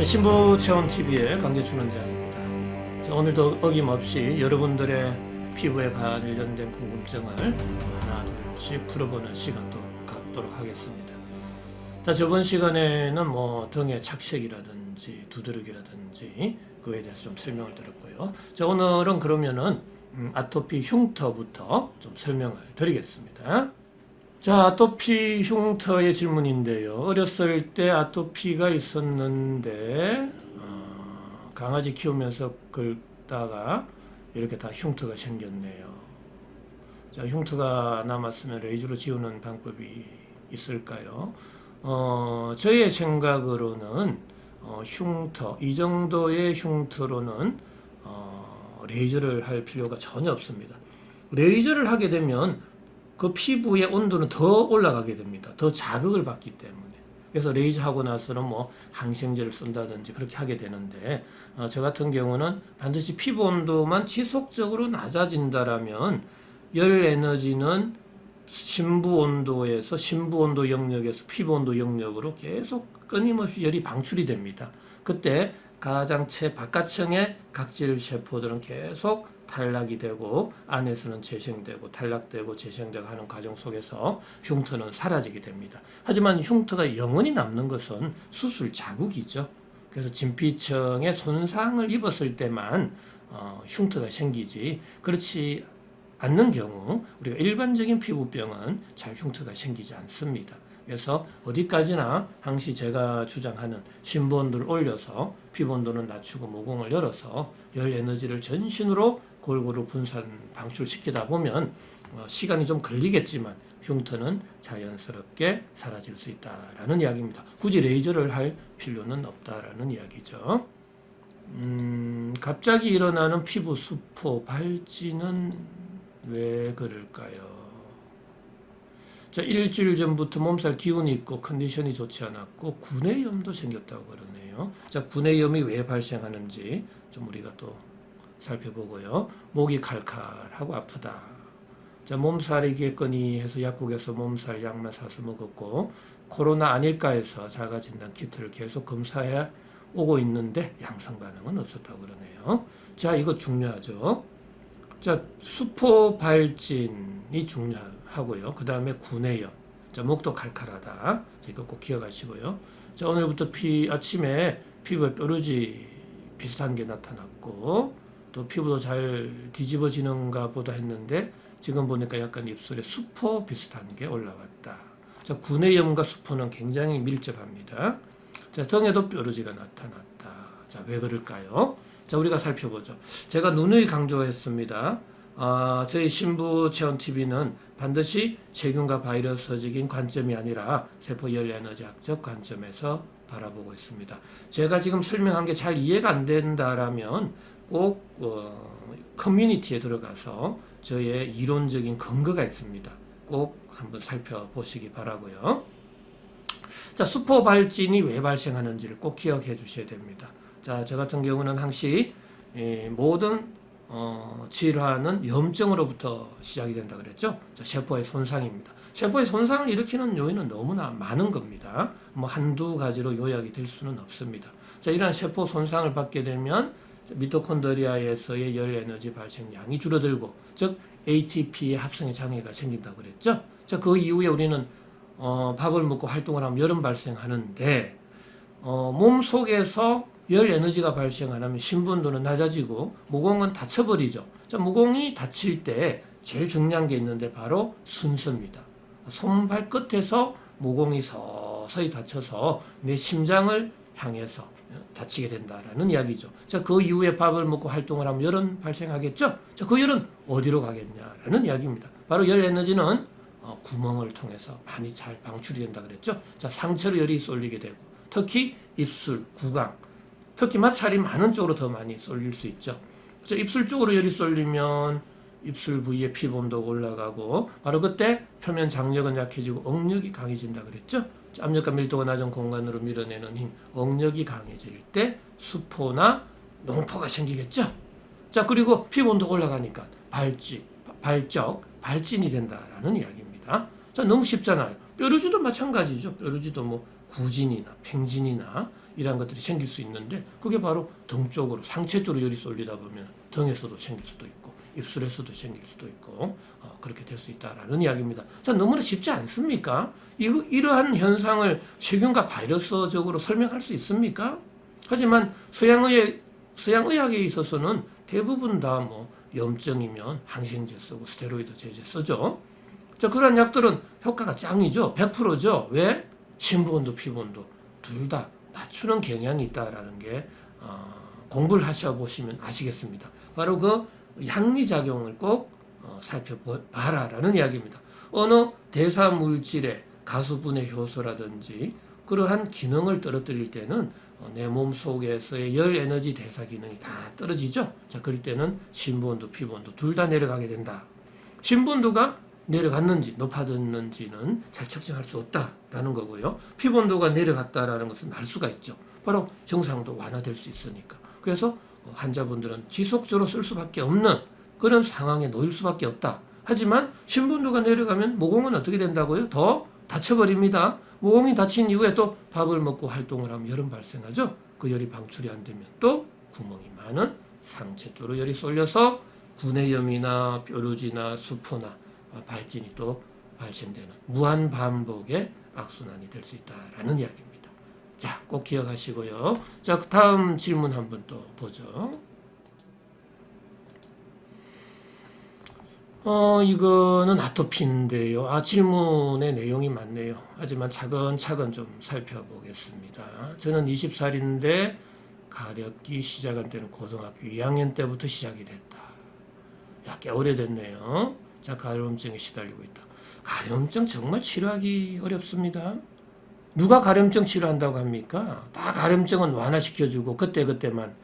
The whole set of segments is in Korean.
신부체험TV의 강재춘원장입니다. 자, 오늘도 어김없이 여러분들의 피부에 관련된 궁금증을 하나 둘씩 풀어보는 시간도 갖도록 하겠습니다. 자, 저번 시간에는 등의 착색이라든지 두드러기라든지 그에 대해서 좀 설명을 드렸고요. 자, 오늘은 그러면은 아토피 흉터부터 좀 설명을 드리겠습니다. 자, 아토피 흉터의 질문인데요. 어렸을 때 아토피가 있었는데 강아지 키우면서 긁다가 이렇게 다 흉터가 생겼네요. 자, 흉터가 남았으면 레이저로 지우는 방법이 있을까요? 저의 생각으로는 흉터, 이 정도의 흉터로는 레이저를 할 필요가 전혀 없습니다. 레이저를 하게 되면 그 피부의 온도는 더 올라가게 됩니다. 더 자극을 받기 때문에. 그래서 레이저 하고 나서는 항생제를 쓴다든지 그렇게 하게 되는데, 저 같은 경우는 반드시 피부 온도만 지속적으로 낮아진다라면 열 에너지는 심부 온도에서 심부 온도 영역에서 피부 온도 영역으로 계속 끊임없이 열이 방출이 됩니다. 그때 가장 바깥층의 각질 세포들은 계속 탈락이 되고 안에서는 재생되고 탈락되고 재생되고 하는 과정 속에서 흉터는 사라지게 됩니다. 하지만 흉터가 영원히 남는 것은 수술 자국이죠. 그래서 진피층에 손상을 입었을 때만 흉터가 생기지, 그렇지 않는 경우 우리가 일반적인 피부병은 잘 흉터가 생기지 않습니다. 그래서 어디까지나 항시 제가 주장하는 심부 온도를 올려서 피부 온도는 낮추고 모공을 열어서 열 에너지를 전신으로 골고루 분산 방출시키다 보면 시간이 좀 걸리겠지만 흉터는 자연스럽게 사라질 수 있다라는 이야기입니다. 굳이 레이저를 할 필요는 없다라는 이야기죠. 갑자기 일어나는 피부 수포 발진은 왜 그럴까요? 자, 일주일 전부터 몸살 기운이 있고 컨디션이 좋지 않았고 구내염도 생겼다고 그러네요. 자, 구내염이 왜 발생하는지 좀 우리가 또 살펴보고요. 목이 칼칼하고 아프다. 자, 몸살이겠거니 해서 약국에서 몸살 약만 사서 먹었고 코로나 아닐까 해서 자가진단 키트를 계속 검사해 오고 있는데 양성 반응은 없었다고 그러네요. 자, 이거 중요하죠. 자, 수포 발진이 중요하고요. 그 다음에 구내염. 자, 목도 칼칼하다. 자, 이거 꼭 기억하시고요. 자, 오늘부터 아침에 피부에 뾰루지 비슷한 게 나타났고, 또 피부도 잘 뒤집어지는가 보다 했는데, 지금 보니까 약간 입술에 수포 비슷한 게 올라왔다. 자, 구내염과 수포는 굉장히 밀접합니다. 자, 등에도 뾰루지가 나타났다. 자, 왜 그럴까요? 자, 우리가 살펴보죠. 제가 누누이 강조했습니다. 저희 신부체험TV는 반드시 세균과 바이러스적인 관점이 아니라 세포열 에너지학적 관점에서 바라보고 있습니다. 제가 지금 설명한 게 잘 이해가 안 된다라면 꼭 커뮤니티에 들어가서 저의 이론적인 근거가 있습니다. 꼭 한번 살펴보시기 바라고요. 자, 수포 발진이 왜 발생하는지를 꼭 기억해 주셔야 됩니다. 자, 저 같은 경우는 항시 모든 질환은 염증으로부터 시작이 된다 그랬죠. 자, 세포의 손상입니다. 세포의 손상을 일으키는 요인은 너무나 많은 겁니다. 한두 가지로 요약이 될 수는 없습니다. 자, 이러한 세포 손상을 받게 되면 미토콘드리아에서의 열 에너지 발생량이 줄어들고, 즉 ATP의 합성의 장애가 생긴다고 그랬죠. 자, 그 이후에 우리는 밥을 먹고 활동을 하면 열은 발생하는데 몸 속에서 열 에너지가 발생하면 신부온도는 낮아지고 모공은 닫혀버리죠. 자, 모공이 닫힐 때 제일 중요한 게 있는데 바로 순서입니다. 손발 끝에서 모공이 서서히 닫혀서 내 심장을 향해서 닫히게 된다라는 이야기죠. 자, 그 이후에 밥을 먹고 활동을 하면 열은 발생하겠죠. 자, 그 열은 어디로 가겠냐라는 이야기입니다. 바로 열 에너지는 구멍을 통해서 많이 잘 방출이 된다 그랬죠. 자, 상체로 열이 쏠리게 되고 특히 입술, 구강, 특히 마찰이 많은 쪽으로 더 많이 쏠릴 수 있죠. 자, 입술 쪽으로 열이 쏠리면 입술 부위에 피부 온도가 올라가고 바로 그때 표면 장력은 약해지고 억력이 강해진다 그랬죠. 자, 압력과 밀도가 낮은 공간으로 밀어내는 힘, 억력이 강해질 때 수포나 농포가 생기겠죠. 자, 그리고 피부 온도가 올라가니까 발진이 된다라는 이야기입니다. 자, 너무 쉽잖아요. 뾰루지도 마찬가지죠. 뾰루지도 구진이나 팽진이나 이런 것들이 생길 수 있는데 그게 바로 등 쪽으로 상체 쪽으로 열이 쏠리다 보면 등에서도 생길 수도 있고 입술에서도 생길 수도 있고 그렇게 될 수 있다라는 이야기입니다. 자, 너무나 쉽지 않습니까? 이러한 현상을 세균과 바이러스적으로 설명할 수 있습니까? 하지만 서양의학에 있어서는 대부분 다 뭐 염증이면 항생제 쓰고 스테로이드 제제 쓰죠. 자, 그런 약들은 효과가 짱이죠. 100%죠. 왜? 신부온도 피부온도 둘 다 맞추는 경향이 있다라는 게 공부를 하셔보시면 아시겠습니다. 바로 그 양리작용을 꼭 살펴봐라라는 이야기입니다. 어느 대사물질의 가수분해 효소라든지 그러한 기능을 떨어뜨릴 때는 내 몸 속에서의 열 에너지 대사 기능이 다 떨어지죠. 자, 그럴 때는 신부온도 피부온도 둘 다 내려가게 된다. 신부온도가 내려갔는지 높아졌는지는 잘 측정할 수 없다라는 거고요. 피부온도가 내려갔다라는 것은 알 수가 있죠. 바로 증상도 완화될 수 있으니까. 그래서 환자분들은 지속적으로 쓸 수밖에 없는 그런 상황에 놓일 수밖에 없다. 하지만 신부온도가 내려가면 모공은 어떻게 된다고요? 더 다쳐버립니다. 모공이 다친 이후에 또 밥을 먹고 활동을 하면 열은 발생하죠. 그 열이 방출이 안 되면 또 구멍이 많은 상체 쪽으로 열이 쏠려서 구내염이나 뾰루지나 수포나 발진이 또 발생되는 무한 반복의 악순환이 될 수 있다라는 이야기입니다. 자, 꼭 기억하시고요. 자, 다음 질문 한번 또 보죠. 이거는 아토피인데요. 질문의 내용이 많네요. 하지만 차근차근 좀 살펴보겠습니다. 저는 20살인데 가렵기 시작한 때는 고등학교 2학년 때부터 시작이 됐다. 야, 꽤 오래됐네요. 자, 가려움증에 시달리고 있다. 가려움증 정말 치료하기 어렵습니다. 누가 가려움증 치료한다고 합니까? 다 가려움증은 완화시켜주고 그때그때만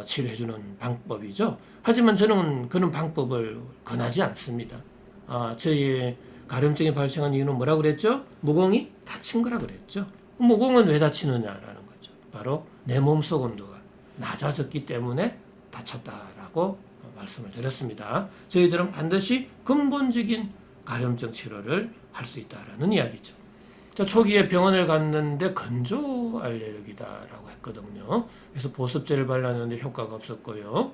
치료해주는 방법이죠. 하지만 저는 그런 방법을 권하지 않습니다. 저희 가려움증이 발생한 이유는 뭐라고 그랬죠? 모공이 다친 거라 그랬죠. 모공은 왜 다치느냐라는 거죠. 바로 내 몸속 온도가 낮아졌기 때문에 다쳤다라고 말씀을 드렸습니다. 저희들은 반드시 근본적인 가려움증 치료를 할 수 있다라는 이야기죠. 자, 초기에 병원을 갔는데 건조 알레르기다라고 했거든요. 그래서 보습제를 발랐는데 효과가 없었고요.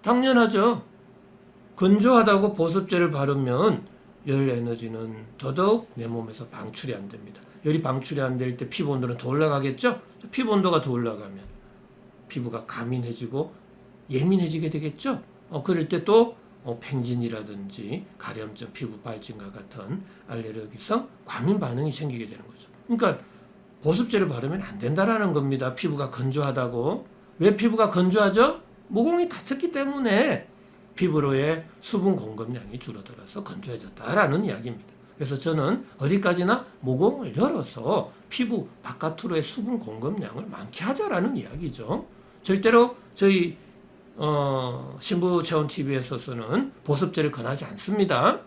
당연하죠. 건조하다고 보습제를 바르면 열 에너지는 더더욱 내 몸에서 방출이 안 됩니다. 열이 방출이 안 될 때 피부 온도는 더 올라가겠죠? 피부 온도가 더 올라가면 피부가 가민해지고 예민해지게 되겠죠? 그럴 때 또 팽진이라든지 가려움증, 피부 발진과 같은 알레르기성 과민 반응이 생기게 되는 거죠. 그러니까 보습제를 바르면 안 된다라는 겁니다. 피부가 건조하다고. 왜 피부가 건조하죠? 모공이 다쳤기 때문에 피부로의 수분 공급량이 줄어들어서 건조해졌다라는 이야기입니다. 그래서 저는 어디까지나 모공을 열어서 피부 바깥으로의 수분 공급량을 많게 하자라는 이야기죠. 절대로 저희 신부체온TV에서는 보습제를 권하지 않습니다.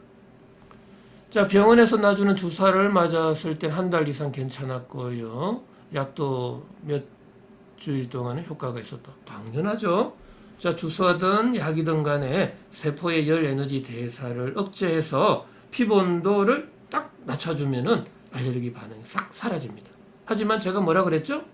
자, 병원에서 놔주는 주사를 맞았을 땐 한 달 이상 괜찮았고요. 약도 몇 주일 동안은 효과가 있었다. 당연하죠. 자, 주사든 약이든 간에 세포의 열 에너지 대사를 억제해서 피부 온도를 딱 낮춰주면은 알레르기 반응이 싹 사라집니다. 하지만 제가 뭐라 그랬죠?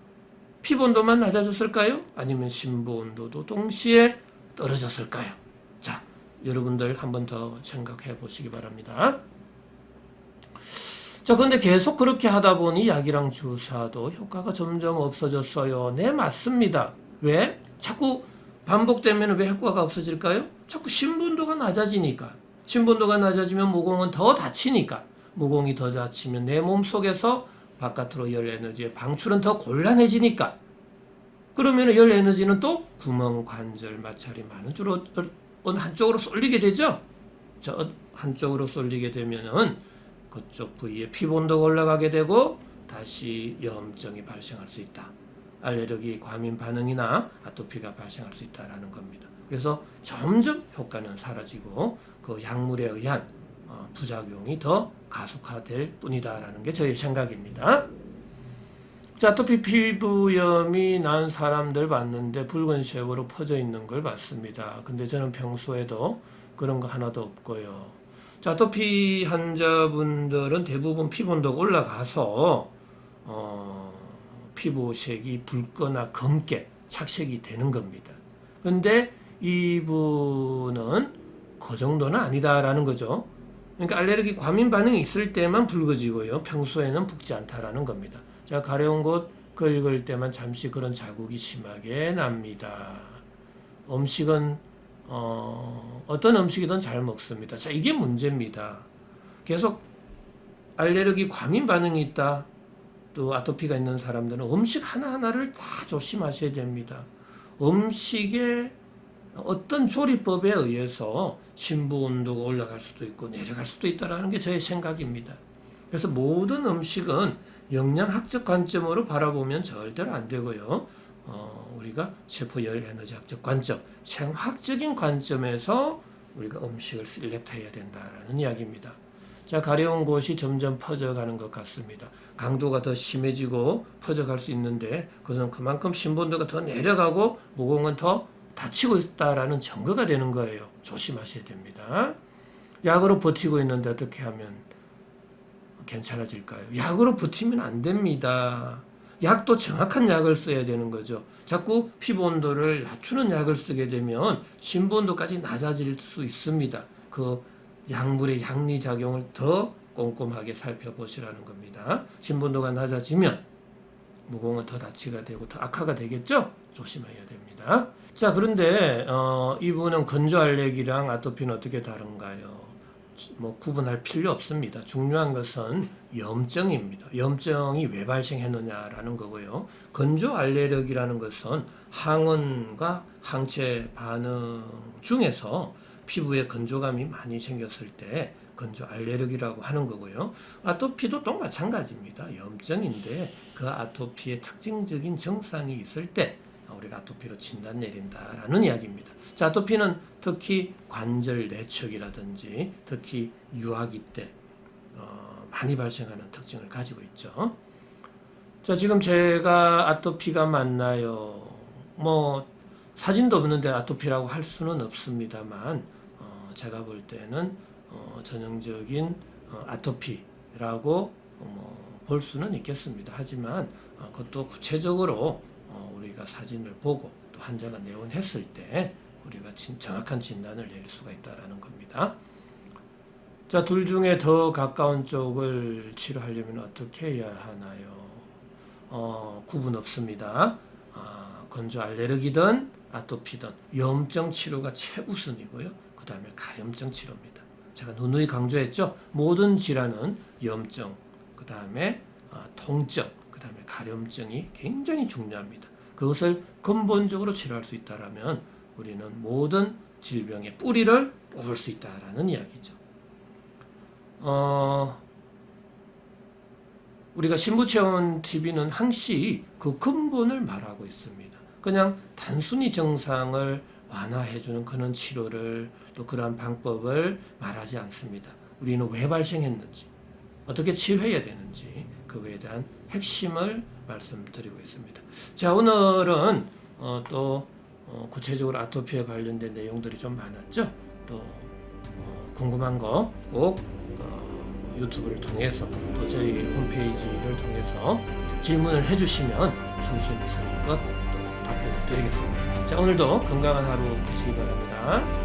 피부 온도만 낮아졌을까요? 아니면 심부 온도도 동시에 떨어졌을까요? 자, 여러분들 한 번 더 생각해 보시기 바랍니다. 자, 근데 계속 그렇게 하다 보니 약이랑 주사도 효과가 점점 없어졌어요. 네, 맞습니다. 왜? 자꾸 반복되면 왜 효과가 없어질까요? 자꾸 신분도가 낮아지니까. 신분도가 낮아지면 모공은 더 다치니까. 모공이 더 다치면 내 몸 속에서 바깥으로 열 에너지의 방출은 더 곤란해지니까. 그러면 열 에너지는 또 구멍, 관절, 마찰이 많은 쪽으로 어느 한쪽으로 쏠리게 되죠. 저 한쪽으로 쏠리게 되면은 그쪽 부위에 피부 온도가 올라가게 되고 다시 염증이 발생할 수 있다. 알레르기 과민 반응이나 아토피가 발생할 수 있다라는 겁니다. 그래서 점점 효과는 사라지고 그 약물에 의한 부작용이 더 가속화될 뿐이다라는 게 저의 생각입니다. 자, 아토피 피부염이 난 사람들 봤는데 붉은색으로 퍼져 있는 걸 봤습니다. 근데 저는 평소에도 그런 거 하나도 없고요. 자, 아토피 환자분들은 대부분 피부 온도가 올라가서 피부색이 붉거나 검게 착색이 되는 겁니다. 근데 이분은 그 정도는 아니다라는 거죠. 그러니까 알레르기 과민 반응이 있을 때만 붉어지고요. 평소에는 붉지 않다라는 겁니다. 자, 가려운 곳 긁을 때만 잠시 그런 자국이 심하게 납니다. 음식은 어떤 음식이든 잘 먹습니다. 자, 이게 문제입니다. 계속 알레르기 과민 반응이 있다. 또 아토피가 있는 사람들은 음식 하나하나를 다 조심하셔야 됩니다. 음식의 어떤 조리법에 의해서 심부 온도가 올라갈 수도 있고 내려갈 수도 있다는 게 저의 생각입니다. 그래서 모든 음식은 영양학적 관점으로 바라보면 절대로 안 되고요. 우리가 세포열 에너지학적 관점, 생화학적인 관점에서 우리가 음식을 셀렉트해야 된다라는 이야기입니다. 자, 가려운 곳이 점점 퍼져가는 것 같습니다. 강도가 더 심해지고 퍼져갈 수 있는데 그것은 그만큼 신본도가 더 내려가고 모공은 더 다치고 있다라는 증거가 되는 거예요. 조심하셔야 됩니다. 약으로 버티고 있는데 어떻게 하면 괜찮아질까요? 약으로 버티면 안 됩니다. 약도 정확한 약을 써야 되는 거죠. 자꾸 피부 온도를 낮추는 약을 쓰게 되면 신부 온도까지 낮아질 수 있습니다. 그 약물의 양리작용을 더 꼼꼼하게 살펴보시라는 겁니다. 신부 온도가 낮아지면 모공은 더 다치가 되고 더 악화가 되겠죠? 조심해야 됩니다. 자, 그런데 이분은 건조 알레르기랑 아토피는 어떻게 다른가요? 뭐 구분할 필요 없습니다. 중요한 것은 염증입니다. 염증이 왜 발생했느냐라는 거고요. 건조 알레르기라는 것은 항원과 항체 반응 중에서 피부에 건조감이 많이 생겼을 때 건조 알레르기라고 하는 거고요. 아토피도 또 마찬가지입니다. 염증인데 그 아토피의 특징적인 증상이 있을 때 우리가 아토피로 진단 내린다라는 이야기입니다. 자, 아토피는 특히 관절 내측이라든지 특히 유아기 때 많이 발생하는 특징을 가지고 있죠. 자, 지금 제가 아토피가 맞나요? 뭐 사진도 없는데 아토피라고 할 수는 없습니다만 제가 볼 때는 전형적인 아토피라고 볼 수는 있겠습니다. 하지만 그것도 구체적으로 우리가 사진을 보고 또 환자가 내원했을 때 우리가 정확한 진단을 내릴 수가 있다는 겁니다. 자, 둘 중에 더 가까운 쪽을 치료하려면 어떻게 해야 하나요? 구분 없습니다. 건조 알레르기든 아토피든 염증 치료가 최우선이고요. 그 다음에 가염증 치료입니다. 제가 누누이 강조했죠. 모든 질환은 염증, 그 다음에 통증, 그 다음에 가염증이 굉장히 중요합니다. 그것을 근본적으로 치료할 수 있다면 우리는 모든 질병의 뿌리를 뽑을 수 있다라는 이야기죠. 우리가 신부체온 TV는 항시 그 근본을 말하고 있습니다. 그냥 단순히 증상을 완화해주는 그런 치료를 또 그러한 방법을 말하지 않습니다. 우리는 왜 발생했는지, 어떻게 치료해야 되는지 그거에 대한 핵심을 말씀드리고 있습니다. 자, 오늘은 또 구체적으로 아토피에 관련된 내용들이 좀 많았죠. 또 궁금한 거 꼭 유튜브를 통해서 또 저희 홈페이지를 통해서 질문을 해주시면 성심성의껏 또 답변을 드리겠습니다. 자, 오늘도 건강한 하루 되시기 바랍니다.